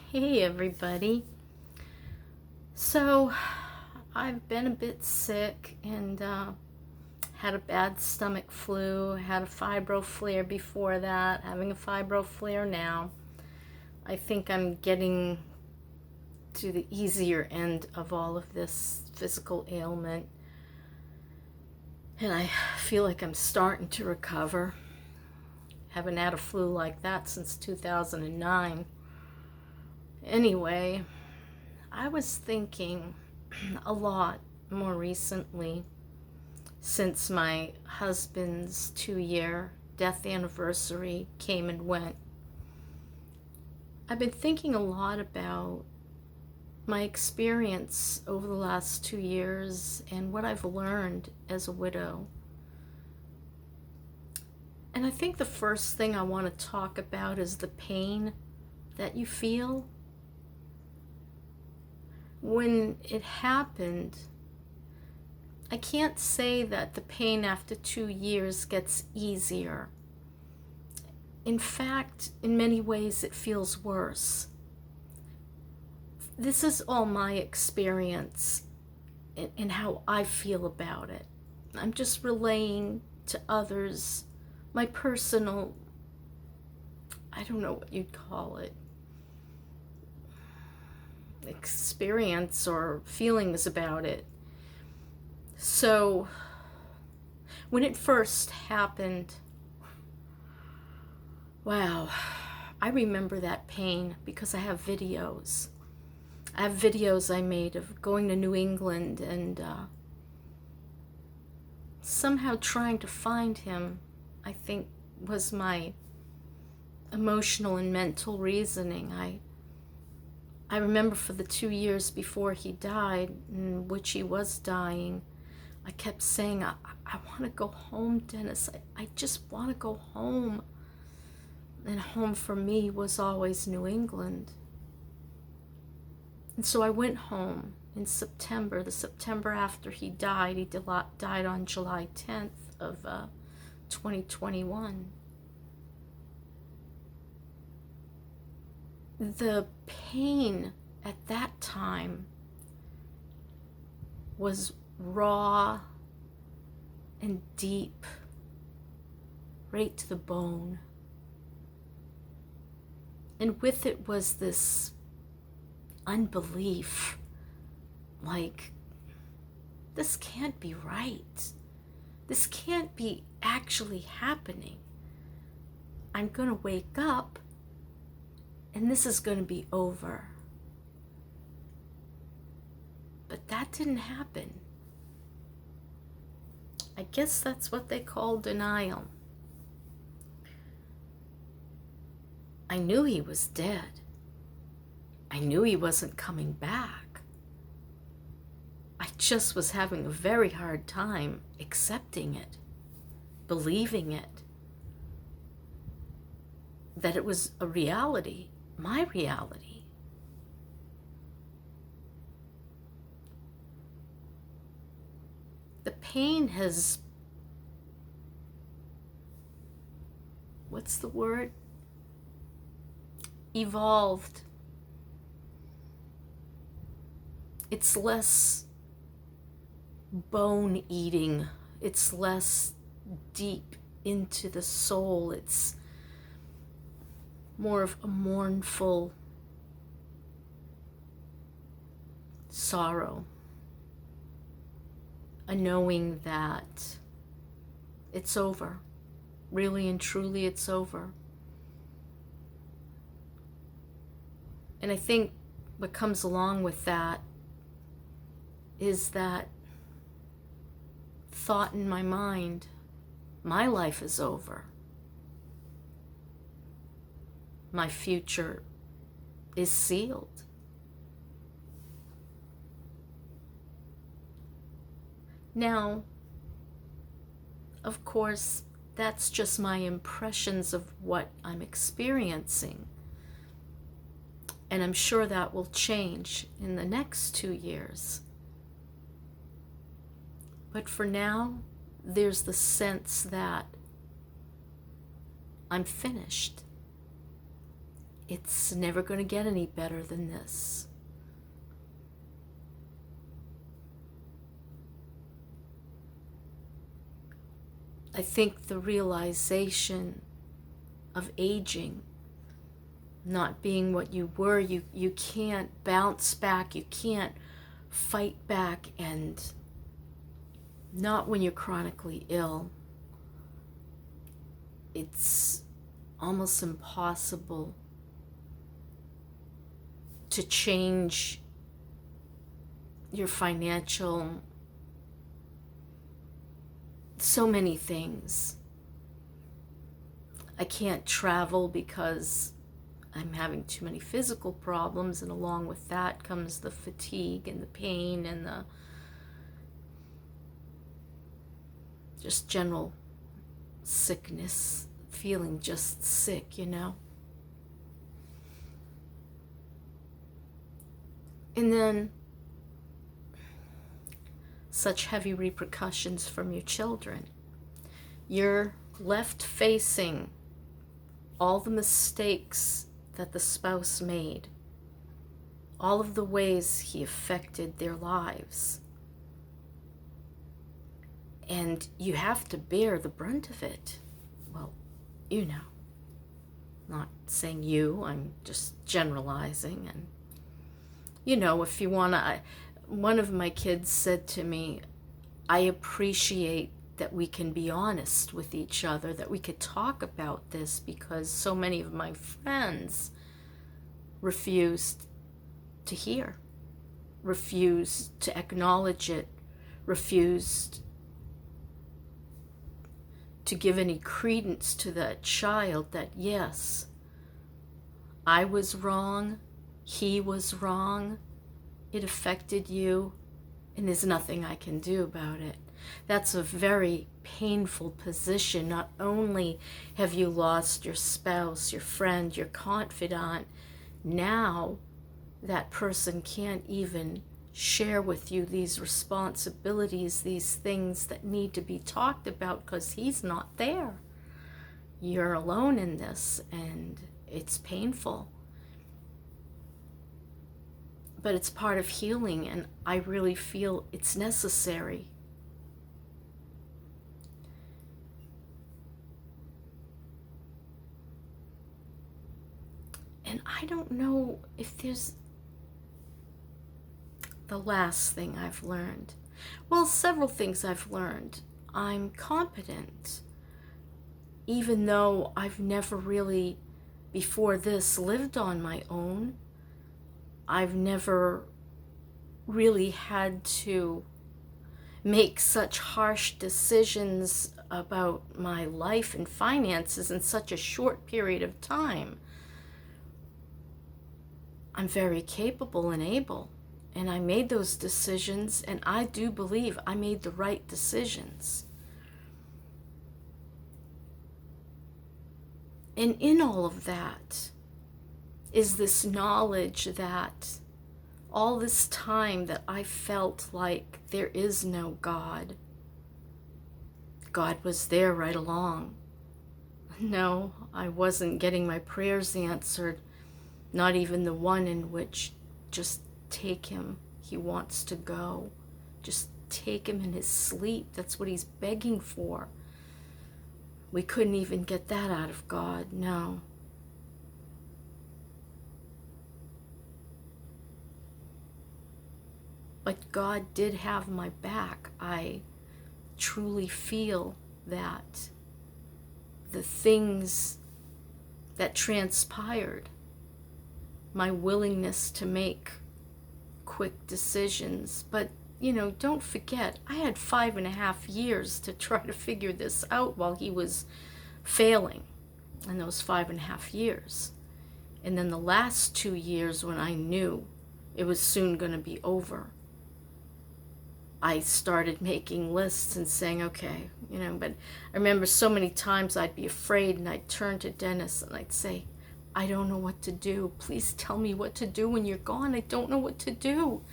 Hey everybody. So I've been a bit sick and had a bad stomach flu, had a fibro flare before that, having a fibro flare now. I think I'm getting to the easier end of all of this physical ailment, and I feel like I'm starting to recover. Haven't had a flu like that since 2009. Anyway, I was thinking a lot more recently, since my husband's 2-year death anniversary came and went. I've been thinking a lot about my experience over the last 2 years and what I've learned as a widow. And I think the first thing I want to talk about is the pain that you feel. When it happened, I can't say that the pain after 2 years gets easier. In fact, in many ways, it feels worse. This is all my experience and how I feel about it. I'm just relaying to others my personal, I don't know what you'd call it, experience or feelings about it. So, when it first happened, wow, I remember that pain because I have videos. I have videos I made of going to New England and somehow trying to find him, I think, was my emotional and mental reasoning. I remember for the 2 years before he died, in which he was dying, I kept saying, I want to go home, Dennis. I just want to go home. And home for me was always New England. And so I went home in September, the September after he died. He died on July 10th of 2021. The pain at that time was raw and deep, right to the bone. And with it was this unbelief, like, this can't be right. This can't be actually happening. I'm going to wake up and this is going to be over. But that didn't happen. I guess that's what they call denial. I knew he was dead. I knew he wasn't coming back. I just was having a very hard time accepting it, believing it, that it was a reality, my reality. The pain has, what's the word? Evolved. It's less bone eating. It's less deep into the soul. It's more of a mournful sorrow. A knowing that it's over. Really and truly, it's over. And I think what comes along with that is that thought in my mind, my life is over. My future is sealed. Now, of course, that's just my impressions of what I'm experiencing. And I'm sure that will change in the next 2 years. But for now, there's the sense that I'm finished. it's never going to get any better than this. I think the realization of aging, not being what you were, you can't bounce back, you can't fight back, and not when you're chronically ill. It's almost impossible to change your financial, so many things. I can't travel because I'm having too many physical problems, and along with that comes the fatigue and the pain and the just general sickness, feeling just sick, And then such heavy repercussions from your children. You're left facing all the mistakes that the spouse made, all of the ways he affected their lives. And you have to bear the brunt of it. Well, not saying you, I'm just generalizing. And, if you want to, one of my kids said to me, I appreciate that we can be honest with each other, that we could talk about this, because so many of my friends refused to hear, refused to acknowledge it, refused to give any credence to that child, that yes, I was wrong, he was wrong, it affected you, and there's nothing I can do about it. That's a very painful position. Not only have you lost your spouse, your friend, your confidant, now that person can't even share with you these responsibilities, these things that need to be talked about, because he's not there. You're alone in this, and it's painful. But it's part of healing, and I really feel it's necessary. And I don't know if there's the last thing I've learned. Well, several things I've learned. I'm competent, even though I've never really, before this, lived on my own. I've never really had to make such harsh decisions about my life and finances in such a short period of time. I'm very capable and able, and I made those decisions, and I do believe I made the right decisions. And in all of that is this knowledge that all this time that I felt like there is no God, God was there right along. No, I wasn't getting my prayers answered, not even the one in which just take him, he wants to go. Just take him in his sleep. That's what he's begging for. We couldn't even get that out of God, no. But God did have my back. I truly feel that the things that transpired, my willingness to make quick decisions, but don't forget, I had 5.5 years to try to figure this out while he was failing in those 5.5 years. And then the last 2 years, when I knew it was soon going to be over, I started making lists and saying, okay, but I remember so many times I'd be afraid, and I'd turn to Dennis and I'd say, I don't know what to do. Please tell me what to do when you're gone. I don't know what to do.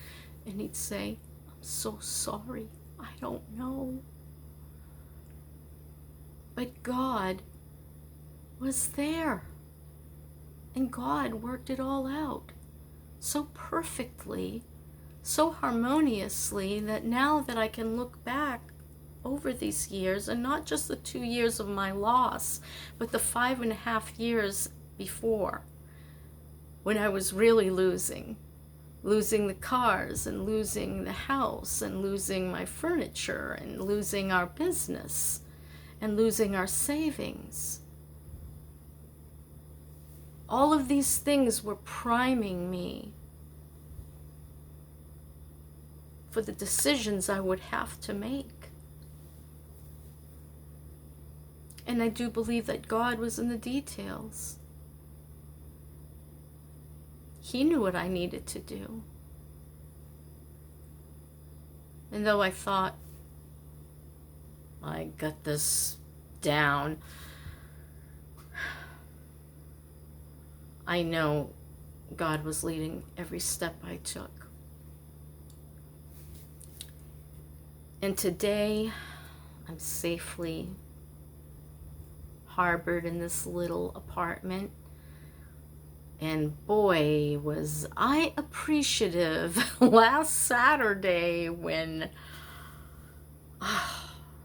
And he'd say, I'm so sorry. I don't know. But God was there. And God worked it all out so perfectly, so harmoniously, that now that I can look back over these years, and not just the 2 years of my loss, but the 5.5 years before, when I was really losing the cars and losing the house and losing my furniture and losing our business and losing our savings. All of these things were priming me for the decisions I would have to make. And I do believe that God was in the details. He knew what I needed to do. And though I thought I got this down, I know God was leading every step I took. And today, I'm safely harbored in this little apartment. And boy, was I appreciative last Saturday when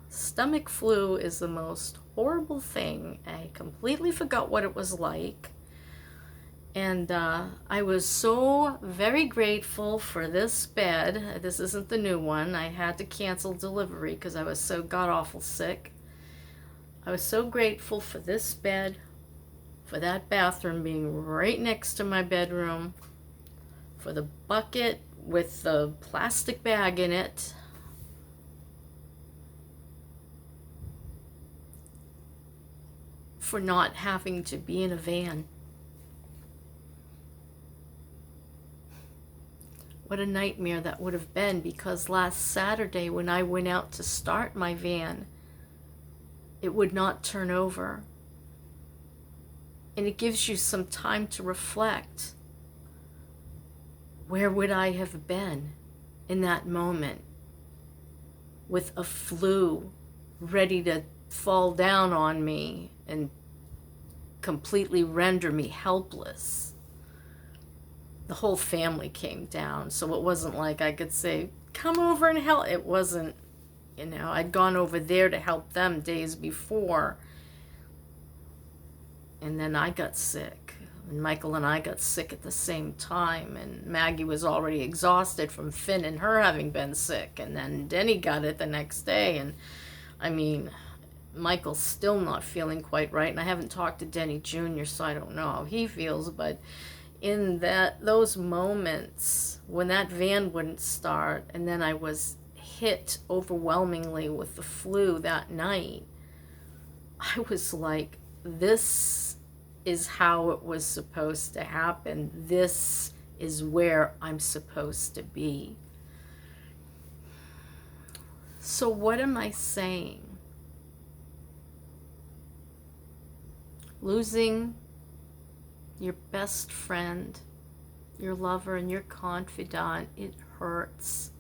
stomach flu is the most horrible thing. I completely forgot what it was like. And I was so very grateful for this bed. This isn't the new one. I had to cancel delivery because I was so god-awful sick. I was so grateful for this bed, for that bathroom being right next to my bedroom, for the bucket with the plastic bag in it, for not having to be in a van. What a nightmare that would have been, because last Saturday when I went out to start my van, it would not turn over. And it gives you some time to reflect. Where would I have been in that moment with a flu ready to fall down on me and completely render me helpless? The whole family came down, so it wasn't like I could say, come over and help. It wasn't, I'd gone over there to help them days before. And then I got sick. And Michael and I got sick at the same time. And Maggie was already exhausted from Finn and her having been sick. And then Denny got it the next day. And I mean, Michael's still not feeling quite right. And I haven't talked to Denny Jr., so I don't know how he feels. But in those moments when that van wouldn't start, and then I was hit overwhelmingly with the flu that night, I was like, this is how it was supposed to happen. This is where I'm supposed to be. So what am I saying? Losing your best friend, your lover, and your confidant, it hurts,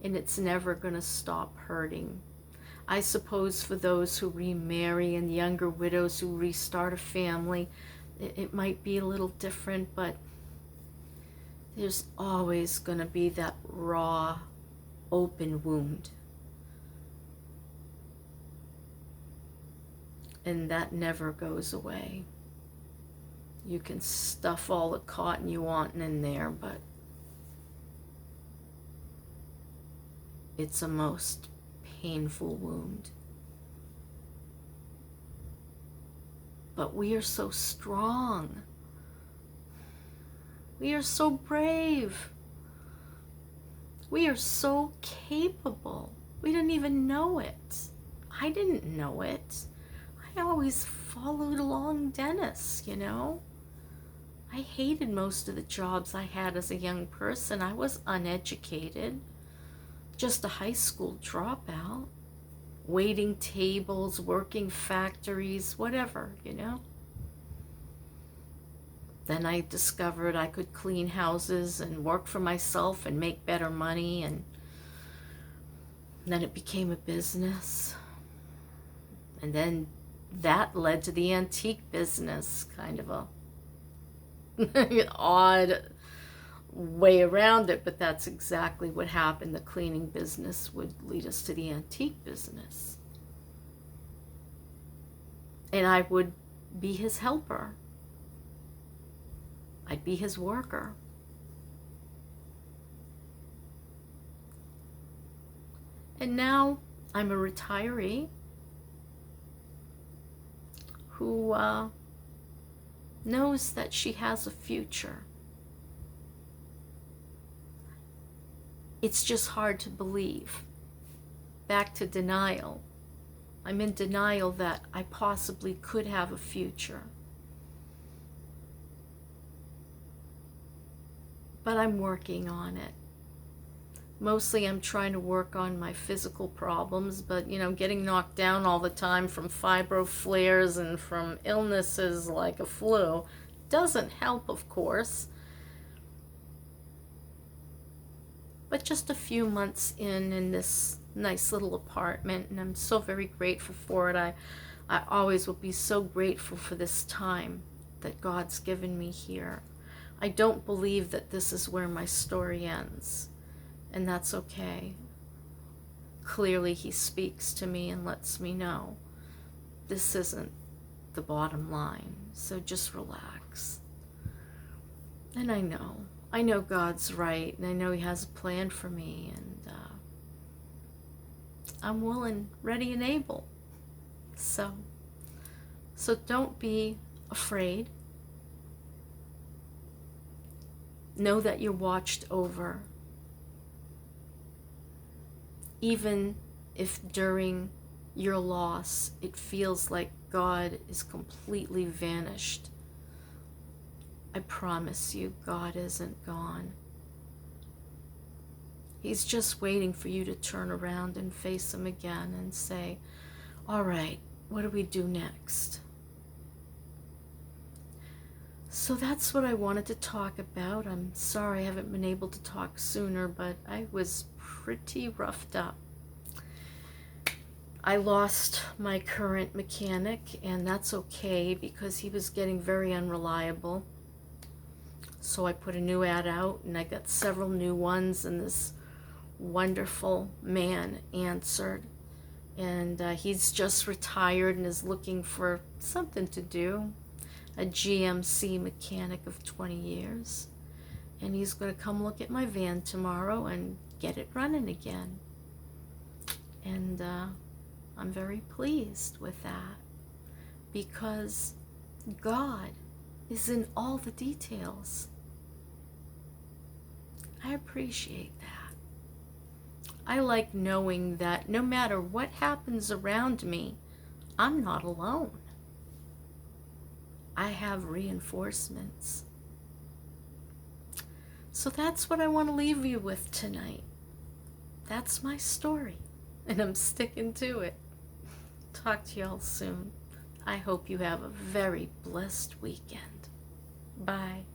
and it's never going to stop hurting. I suppose for those who remarry and younger widows who restart a family, it might be a little different, but there's always going to be that raw, open wound. And that never goes away. You can stuff all the cotton you want in there, but it's a most painful wound. But we are so strong. We are so brave. We are so capable. We didn't even know it. I didn't know it. I always followed along Dennis, I hated most of the jobs I had as a young person. I was uneducated, just a high school dropout, waiting tables, working factories, whatever, Then I discovered I could clean houses and work for myself and make better money, and then it became a business. And then that led to the antique business, kind of a odd way around it, but that's exactly what happened. The cleaning business would lead us to the antique business. And I would be his helper. I'd be his worker. And now I'm a retiree who knows that she has a future. It's just hard to believe. Back to denial. I'm in denial that I possibly could have a future. But I'm working on it. Mostly I'm trying to work on my physical problems, but getting knocked down all the time from fibro flares and from illnesses like a flu doesn't help, of course. But just a few months in this nice little apartment, and I'm so very grateful for it. I always will be so grateful for this time that God's given me here. I don't believe that this is where my story ends, and that's okay. Clearly He speaks to me and lets me know this isn't the bottom line, so just relax. And I know God's right, and I know He has a plan for me, and I'm willing, ready, and able. So don't be afraid. Know that you're watched over. Even if during your loss it feels like God is completely vanished, I promise you, God isn't gone. He's just waiting for you to turn around and face Him again and say, all right, what do we do next? So that's what I wanted to talk about. I'm sorry I haven't been able to talk sooner, but I was pretty roughed up. I lost my current mechanic, and that's okay because he was getting very unreliable. So I put a new ad out, and I got several new ones, and this wonderful man answered. And he's just retired and is looking for something to do. A GMC mechanic of 20 years. And he's going to come look at my van tomorrow and get it running again. And I'm very pleased with that because God is in all the details. I appreciate that. I like knowing that no matter what happens around me, I'm not alone. I have reinforcements. So that's what I want to leave you with tonight. That's my story, and I'm sticking to it. Talk to y'all soon. I hope you have a very blessed weekend. Bye.